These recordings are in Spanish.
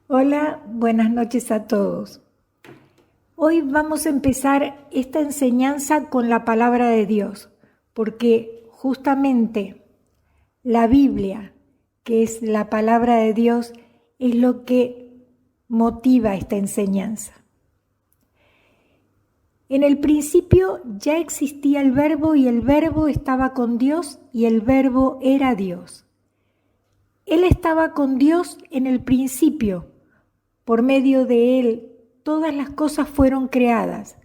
Hola, buenas noches a todos. Hoy vamos a empezar esta enseñanza con la palabra de Dios, porque justamente la Biblia, que es la palabra de Dios, es lo que motiva esta enseñanza. En el principio ya existía el Verbo y el Verbo estaba con Dios y el Verbo era Dios. Él estaba con Dios en el principio. Por medio de Él, todas las cosas fueron creadas.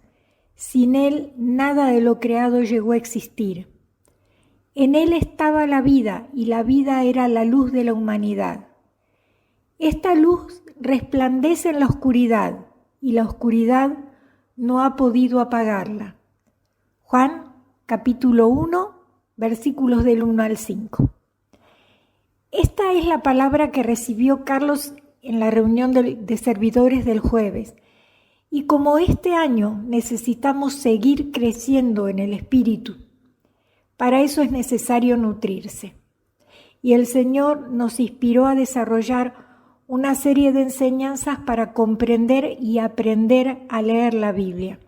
Sin Él, nada de lo creado llegó a existir. En Él estaba la vida, y la vida era la luz de la humanidad. Esta luz resplandece en la oscuridad, y la oscuridad no ha podido apagarla. Juan, capítulo 1, versículos del 1 al 5. Esta es la palabra que recibió Carlos en la reunión de servidores del jueves. Y como este año necesitamos seguir creciendo en el espíritu, para eso es necesario nutrirse. Y el Señor nos inspiró a desarrollar una serie de enseñanzas para comprender y aprender a leer la Biblia.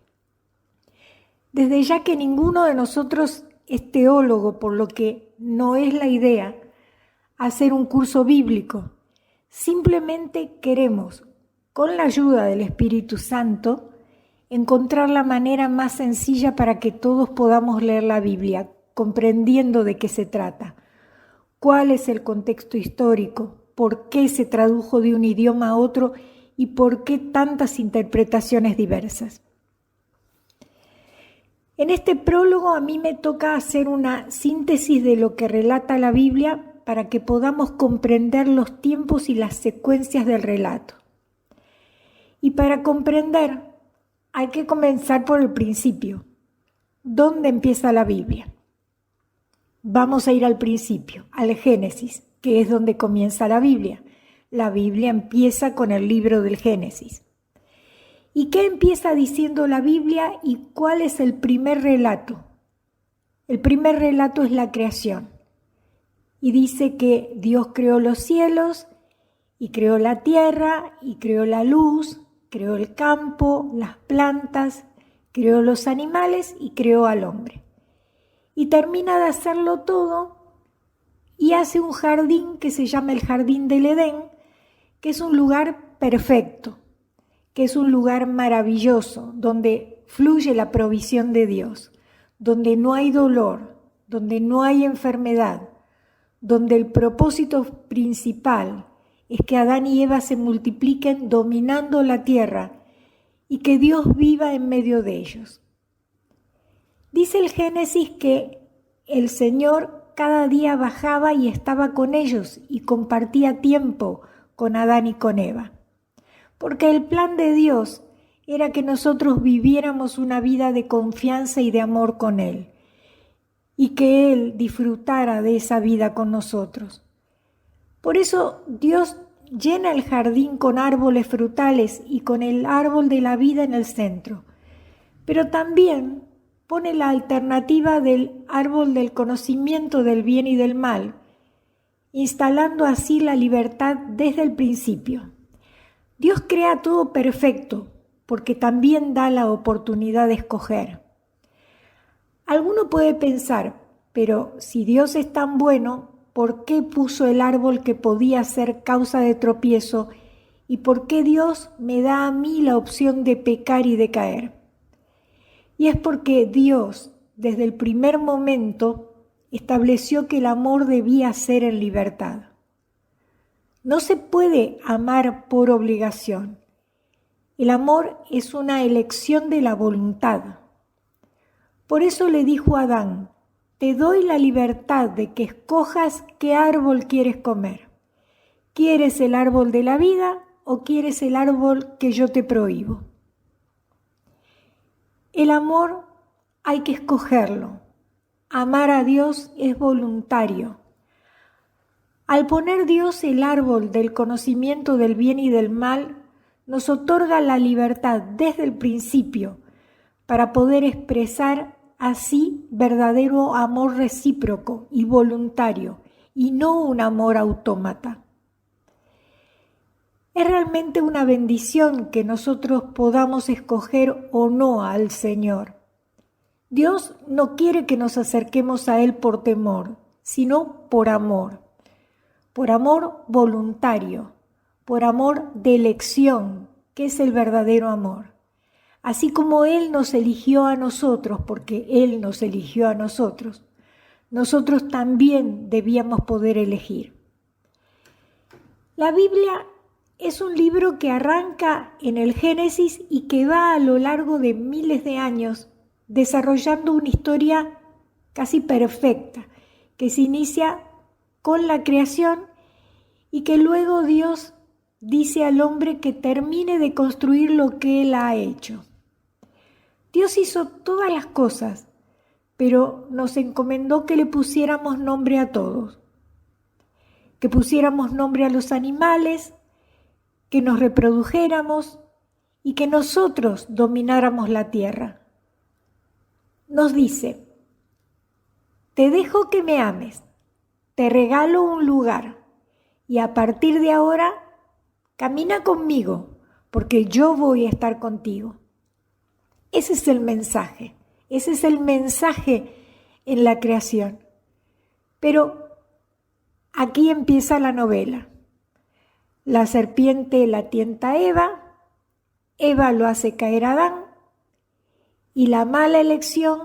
Desde ya que ninguno de nosotros es teólogo, por lo que no es la idea hacer un curso bíblico. Simplemente queremos, con la ayuda del Espíritu Santo, encontrar la manera más sencilla para que todos podamos leer la Biblia, comprendiendo de qué se trata, cuál es el contexto histórico, por qué se tradujo de un idioma a otro y por qué tantas interpretaciones diversas. En este prólogo a mí me toca hacer una síntesis de lo que relata la Biblia para que podamos comprender los tiempos y las secuencias del relato. Y para comprender hay que comenzar por el principio. ¿Dónde empieza la Biblia? Vamos a ir al principio, al Génesis, que es donde comienza la Biblia. La Biblia empieza con el libro del Génesis. ¿Y qué empieza diciendo la Biblia y cuál es el primer relato? El primer relato es la creación. Y dice que Dios creó los cielos y creó la tierra y creó la luz, creó el campo, las plantas, creó los animales y creó al hombre. Y termina de hacerlo todo y hace un jardín que se llama el Jardín del Edén, que es un lugar perfecto, que es un lugar maravilloso, donde fluye la provisión de Dios, donde no hay dolor, donde no hay enfermedad, donde el propósito principal es que Adán y Eva se multipliquen dominando la tierra y que Dios viva en medio de ellos. Dice el Génesis que el Señor cada día bajaba y estaba con ellos y compartía tiempo con Adán y con Eva. Porque el plan de Dios era que nosotros viviéramos una vida de confianza y de amor con Él, y que Él disfrutara de esa vida con nosotros. Por eso Dios llena el jardín con árboles frutales y con el árbol de la vida en el centro, pero también pone la alternativa del árbol del conocimiento del bien y del mal, instalando así la libertad desde el principio. Dios crea todo perfecto, porque también da la oportunidad de escoger. Alguno puede pensar, pero si Dios es tan bueno, ¿por qué puso el árbol que podía ser causa de tropiezo? ¿Y por qué Dios me da a mí la opción de pecar y de caer? Y es porque Dios, desde el primer momento, estableció que el amor debía ser en libertad. No se puede amar por obligación. El amor es una elección de la voluntad. Por eso le dijo a Adán, te doy la libertad de que escojas qué árbol quieres comer. ¿Quieres el árbol de la vida o quieres el árbol que yo te prohíbo? El amor hay que escogerlo. Amar a Dios es voluntario. Al poner Dios el árbol del conocimiento del bien y del mal, nos otorga la libertad desde el principio para poder expresar así verdadero amor recíproco y voluntario y no un amor autómata. Es realmente una bendición que nosotros podamos escoger o no al Señor. Dios no quiere que nos acerquemos a Él por temor, sino por amor voluntario, por amor de elección, que es el verdadero amor. Así como Él nos eligió a nosotros, porque Él nos eligió a nosotros también debíamos poder elegir. La Biblia es un libro que arranca en el Génesis y que va a lo largo de miles de años desarrollando una historia casi perfecta, que se inicia con la creación y que luego Dios dice al hombre que termine de construir lo que Él ha hecho. Dios hizo todas las cosas, pero nos encomendó que le pusiéramos nombre a todos, que pusiéramos nombre a los animales, que nos reprodujéramos y que nosotros domináramos la tierra. Nos dice: te dejo que me ames, te regalo un lugar y a partir de ahora camina conmigo porque yo voy a estar contigo. Ese es el mensaje en la creación. Pero aquí empieza la novela. La serpiente la tienta a Eva lo hace caer a Adán y la mala elección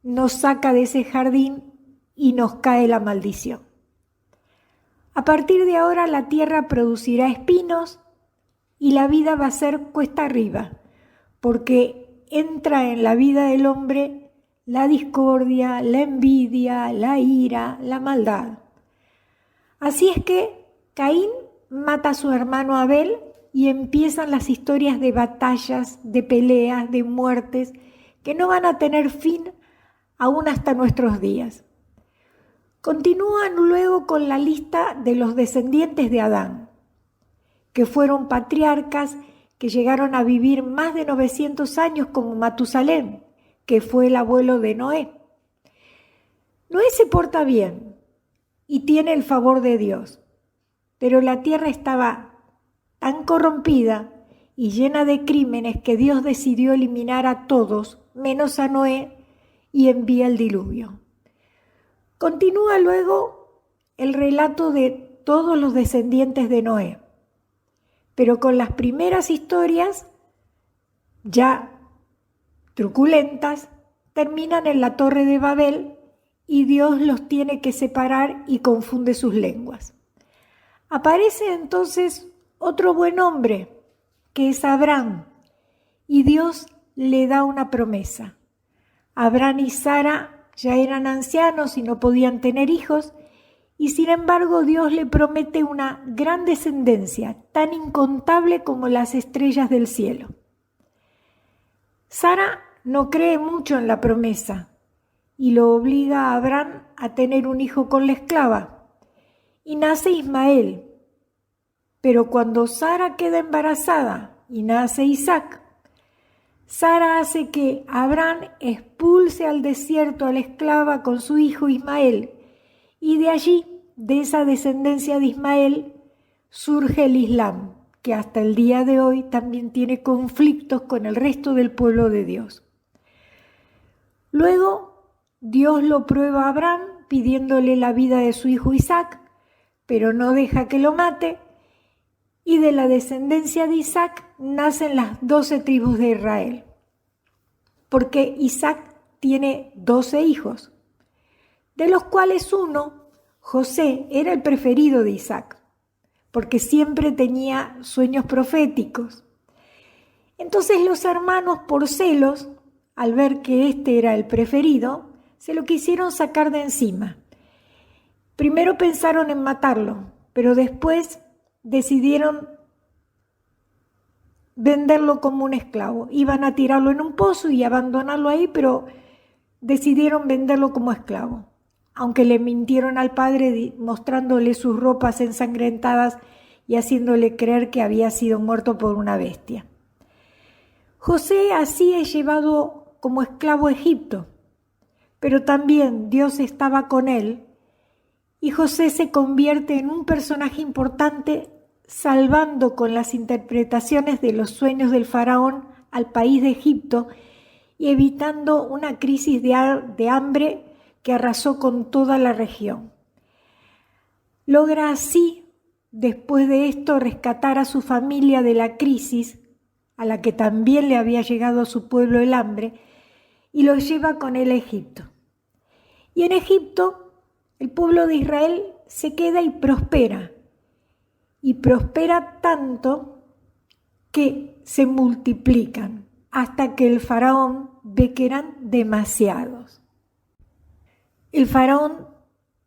nos saca de ese jardín y nos cae la maldición. A partir de ahora la tierra producirá espinos y la vida va a ser cuesta arriba, porque entra en la vida del hombre la discordia, la envidia, la ira, la maldad. Así es que Caín mata a su hermano Abel y empiezan las historias de batallas, de peleas, de muertes, que no van a tener fin aún hasta nuestros días. Continúan luego con la lista de los descendientes de Adán, que fueron patriarcas que llegaron a vivir más de 900 años, como Matusalén, que fue el abuelo de Noé. Noé se porta bien y tiene el favor de Dios, pero la tierra estaba tan corrompida y llena de crímenes que Dios decidió eliminar a todos, menos a Noé, y envía el diluvio. Continúa luego el relato de todos los descendientes de Noé, pero con las primeras historias, ya truculentas, terminan en la Torre de Babel y Dios los tiene que separar y confunde sus lenguas. Aparece entonces otro buen hombre, que es Abraham, y Dios le da una promesa. Abraham y Sara ya eran ancianos y no podían tener hijos, y sin embargo Dios le promete una gran descendencia, tan incontable como las estrellas del cielo. Sara no cree mucho en la promesa y lo obliga a Abraham a tener un hijo con la esclava, y nace Ismael. Pero cuando Sara queda embarazada y nace Isaac, Sara hace que Abraham expulse al desierto a la esclava con su hijo Ismael, y de allí, de esa descendencia de Ismael, surge el Islam, que hasta el día de hoy también tiene conflictos con el resto del pueblo de Dios. Luego, Dios lo prueba a Abraham pidiéndole la vida de su hijo Isaac, pero no deja que lo mate, y de la descendencia de Isaac nacen las 12 tribus de Israel, porque Isaac tiene 12 hijos, de los cuales uno, José, era el preferido de Isaac, porque siempre tenía sueños proféticos. Entonces los hermanos, por celos, al ver que este era el preferido, se lo quisieron sacar de encima. Primero pensaron en matarlo, pero después decidieron venderlo como un esclavo. Iban a tirarlo en un pozo y abandonarlo ahí, pero decidieron venderlo como esclavo, aunque le mintieron al padre mostrándole sus ropas ensangrentadas y haciéndole creer que había sido muerto por una bestia. José así es llevado como esclavo a Egipto, pero también Dios estaba con él y José se convierte en un personaje importante salvando con las interpretaciones de los sueños del faraón al país de Egipto y evitando una crisis de hambre que arrasó con toda la región. Logra así, después de esto, rescatar a su familia de la crisis, a la que también le había llegado a su pueblo el hambre, y los lleva con él a Egipto. Y en Egipto, el pueblo de Israel se queda y prospera tanto que se multiplican, hasta que el faraón ve que eran demasiados. El faraón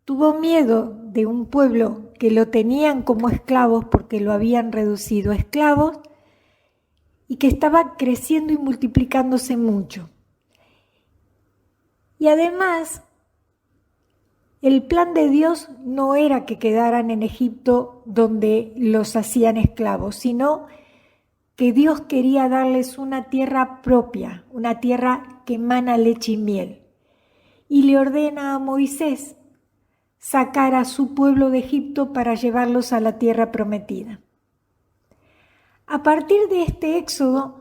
tuvo miedo de un pueblo que lo tenían como esclavos porque lo habían reducido a esclavos y que estaba creciendo y multiplicándose mucho. Y además, el plan de Dios no era que quedaran en Egipto donde los hacían esclavos, sino que Dios quería darles una tierra propia, una tierra que emana leche y miel. Y le ordena a Moisés sacar a su pueblo de Egipto para llevarlos a la tierra prometida. A partir de este éxodo,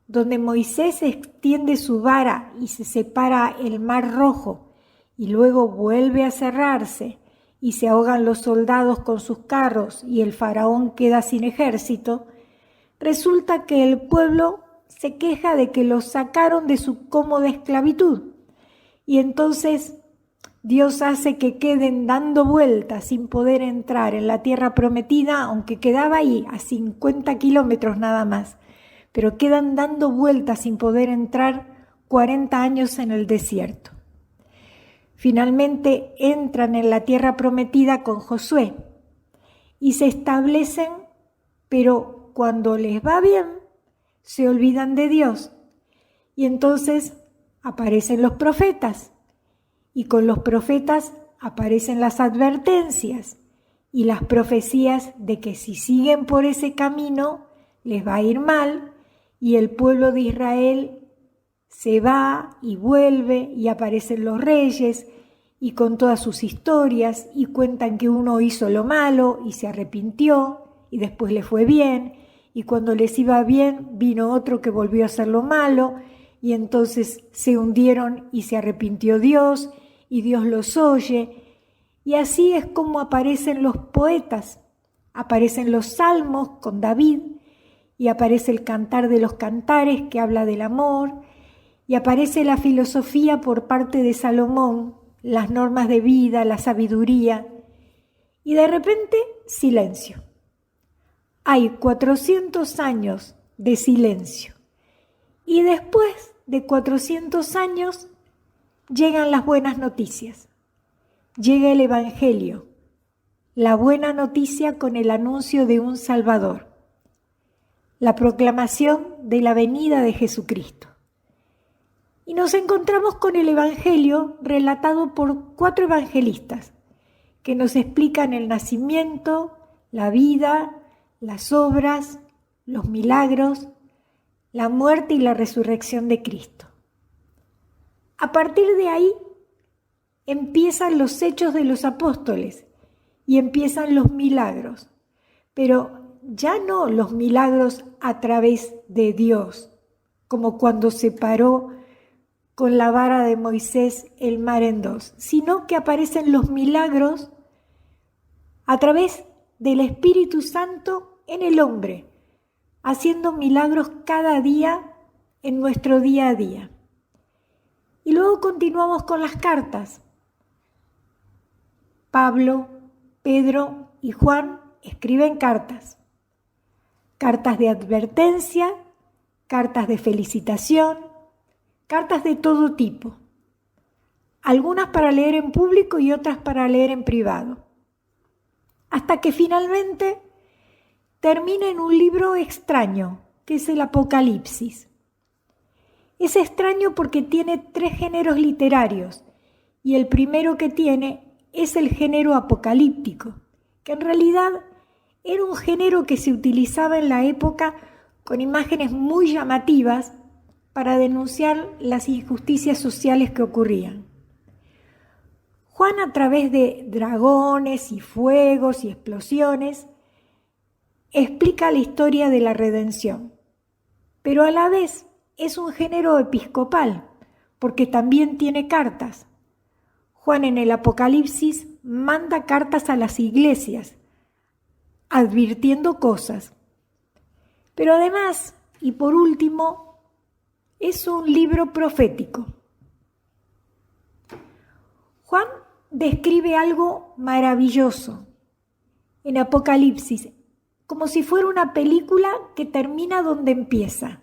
donde Moisés extiende su vara y se separa el mar Rojo, y luego vuelve a cerrarse, y se ahogan los soldados con sus carros y el faraón queda sin ejército, resulta que el pueblo se queja de que los sacaron de su cómoda esclavitud, y entonces Dios hace que queden dando vueltas sin poder entrar en la tierra prometida, aunque quedaba ahí a 50 kilómetros nada más, pero quedan dando vueltas sin poder entrar 40 años en el desierto. Finalmente entran en la tierra prometida con Josué y se establecen, pero cuando les va bien, se olvidan de Dios. Y entonces aparecen los profetas, y con los profetas aparecen las advertencias y las profecías de que si siguen por ese camino les va a ir mal, y el pueblo de Israel se va y vuelve y aparecen los reyes y con todas sus historias y cuentan que uno hizo lo malo y se arrepintió y después le fue bien, y cuando les iba bien vino otro que volvió a hacer lo malo y entonces se hundieron y se arrepintió Dios y Dios los oye. Y así es como aparecen los poetas, aparecen los salmos con David, y aparece el cantar de los cantares que habla del amor, y aparece la filosofía por parte de Salomón, las normas de vida, la sabiduría, y de repente silencio. Hay 400 años de silencio, y después de 400 años llegan las buenas noticias. Llega el Evangelio, la buena noticia con el anuncio de un Salvador, la proclamación de la venida de Jesucristo. Y nos encontramos con el Evangelio relatado por 4 evangelistas que nos explican el nacimiento, la vida, las obras, los milagros, la muerte y la resurrección de Cristo. A partir de ahí empiezan los hechos de los apóstoles y empiezan los milagros, pero ya no los milagros a través de Dios, como cuando separó con la vara de Moisés el mar en dos, sino que aparecen los milagros a través del Espíritu Santo en el hombre, haciendo milagros cada día en nuestro día a día. Y luego continuamos con las cartas. Pablo, Pedro y Juan escriben cartas. Cartas de advertencia, cartas de felicitación, cartas de todo tipo. Algunas para leer en público y otras para leer en privado. Hasta que finalmente termina en un libro extraño, que es el Apocalipsis. Es extraño porque tiene 3 géneros literarios, y el primero que tiene es el género apocalíptico, que en realidad era un género que se utilizaba en la época con imágenes muy llamativas para denunciar las injusticias sociales que ocurrían. Juan, a través de dragones y fuegos y explosiones, explica la historia de la redención, pero a la vez es un género episcopal, porque también tiene cartas. Juan en el Apocalipsis manda cartas a las iglesias, advirtiendo cosas. Pero además, y por último, es un libro profético. Juan describe algo maravilloso en Apocalipsis, como si fuera una película que termina donde empieza,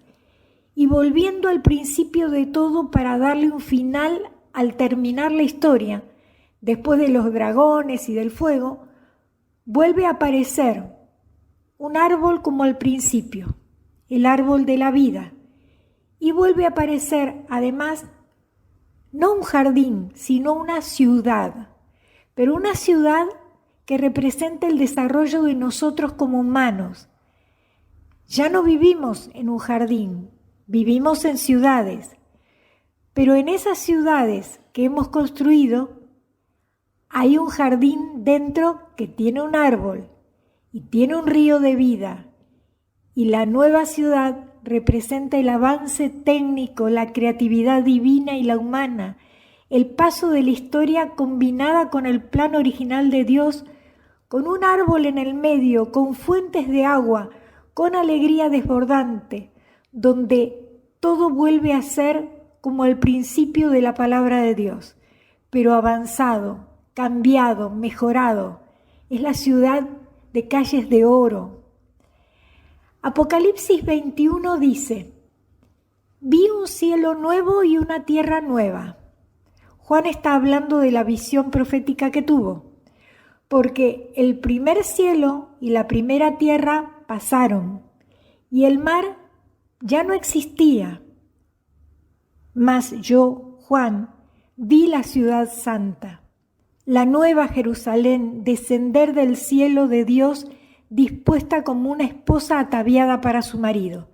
y volviendo al principio de todo para darle un final al terminar la historia, después de los dragones y del fuego, vuelve a aparecer un árbol como al principio, el árbol de la vida, y vuelve a aparecer además no un jardín, sino una ciudad, pero una ciudad que representa el desarrollo de nosotros como humanos. Ya no vivimos en un jardín, vivimos en ciudades, pero en esas ciudades que hemos construido hay un jardín dentro que tiene un árbol y tiene un río de vida, y la nueva ciudad representa el avance técnico, la creatividad divina y la humana, el paso de la historia combinada con el plan original de Dios, con un árbol en el medio, con fuentes de agua, con alegría desbordante, donde todo vuelve a ser como al principio de la palabra de Dios, pero avanzado, cambiado, mejorado. Es la ciudad de calles de oro. Apocalipsis 21 dice: vi un cielo nuevo y una tierra nueva. Juan está hablando de la visión profética que tuvo, porque el primer cielo y la primera tierra pasaron, y el mar ya no existía. Mas yo, Juan, vi la ciudad santa, la nueva Jerusalén, descender del cielo de Dios, dispuesta como una esposa ataviada para su marido.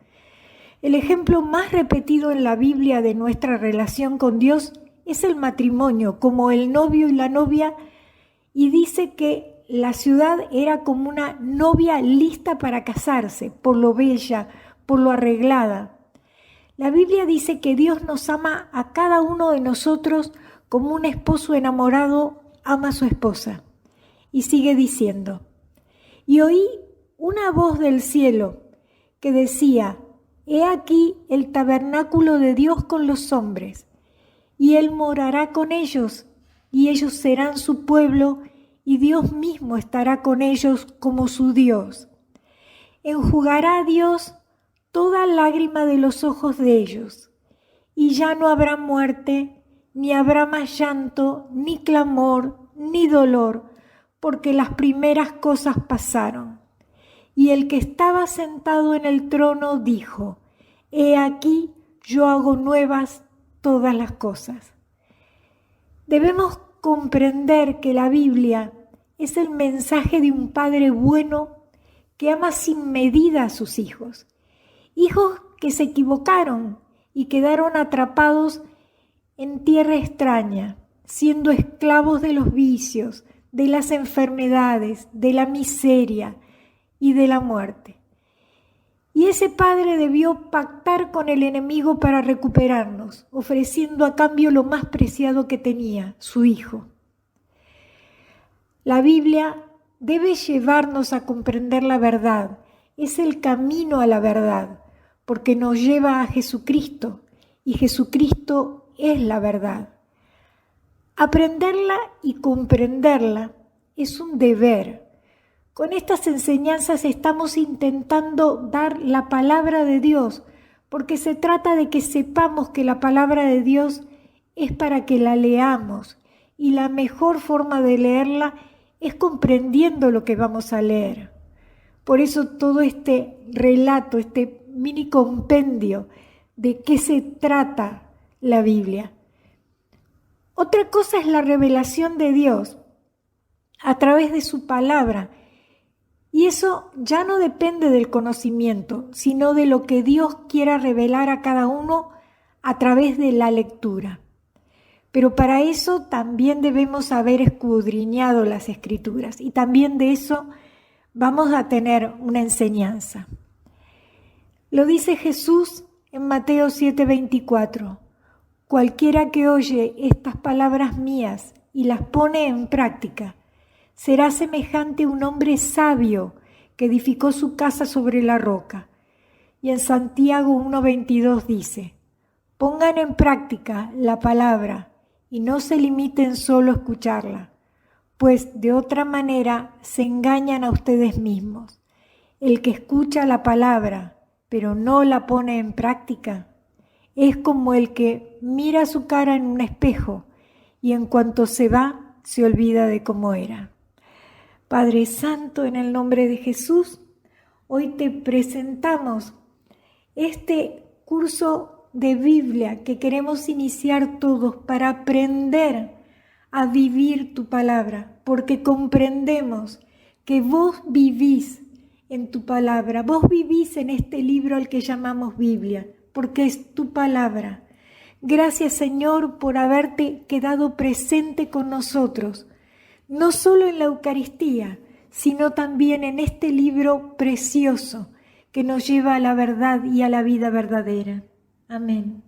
El ejemplo más repetido en la Biblia de nuestra relación con Dios es el matrimonio, como el novio y la novia, y dice que la ciudad era como una novia lista para casarse, por lo bella, por lo arreglada. La Biblia dice que Dios nos ama a cada uno de nosotros como un esposo enamorado ama a su esposa. Y sigue diciendo: y oí una voz del cielo que decía: he aquí el tabernáculo de Dios con los hombres, y Él morará con ellos, y ellos serán su pueblo, y Dios mismo estará con ellos como su Dios. Enjugará a Dios toda lágrima de los ojos de ellos, y ya no habrá muerte, ni habrá más llanto, ni clamor, ni dolor, porque las primeras cosas pasaron. Y el que estaba sentado en el trono dijo: he aquí, yo hago nuevas todas las cosas. Debemos comprender que la Biblia es el mensaje de un Padre bueno que ama sin medida a sus hijos. Hijos que se equivocaron y quedaron atrapados en tierra extraña, siendo esclavos de los vicios, de las enfermedades, de la miseria y de la muerte. Y ese padre debió pactar con el enemigo para recuperarnos, ofreciendo a cambio lo más preciado que tenía, su hijo. La Biblia debe llevarnos a comprender la verdad. Es el camino a la verdad, porque nos lleva a Jesucristo, y Jesucristo es la verdad. Aprenderla y comprenderla es un deber. Con estas enseñanzas estamos intentando dar la palabra de Dios, porque se trata de que sepamos que la palabra de Dios es para que la leamos, y la mejor forma de leerla es comprendiendo lo que vamos a leer. Por eso todo este relato, este mini compendio de qué se trata la Biblia. Otra cosa es la revelación de Dios a través de su palabra. Y eso ya no depende del conocimiento, sino de lo que Dios quiera revelar a cada uno a través de la lectura. Pero para eso también debemos haber escudriñado las Escrituras, y también de eso vamos a tener una enseñanza. Lo dice Jesús en Mateo 7:24. Cualquiera que oye estas palabras mías y las pone en práctica, será semejante a un hombre sabio que edificó su casa sobre la roca. Y en Santiago 1:22 dice, pongan en práctica la palabra y no se limiten solo a escucharla, pues de otra manera se engañan a ustedes mismos. El que escucha la palabra, pero no la pone en práctica, es como el que mira su cara en un espejo y en cuanto se va, se olvida de cómo era. Padre Santo, en el nombre de Jesús, hoy te presentamos este curso de Biblia que queremos iniciar todos para aprender a vivir tu palabra, porque comprendemos que vos vivís en tu palabra, vos vivís en este libro al que llamamos Biblia, porque es tu palabra. Gracias, Señor, por haberte quedado presente con nosotros, no solo en la Eucaristía, sino también en este libro precioso que nos lleva a la verdad y a la vida verdadera. Amén.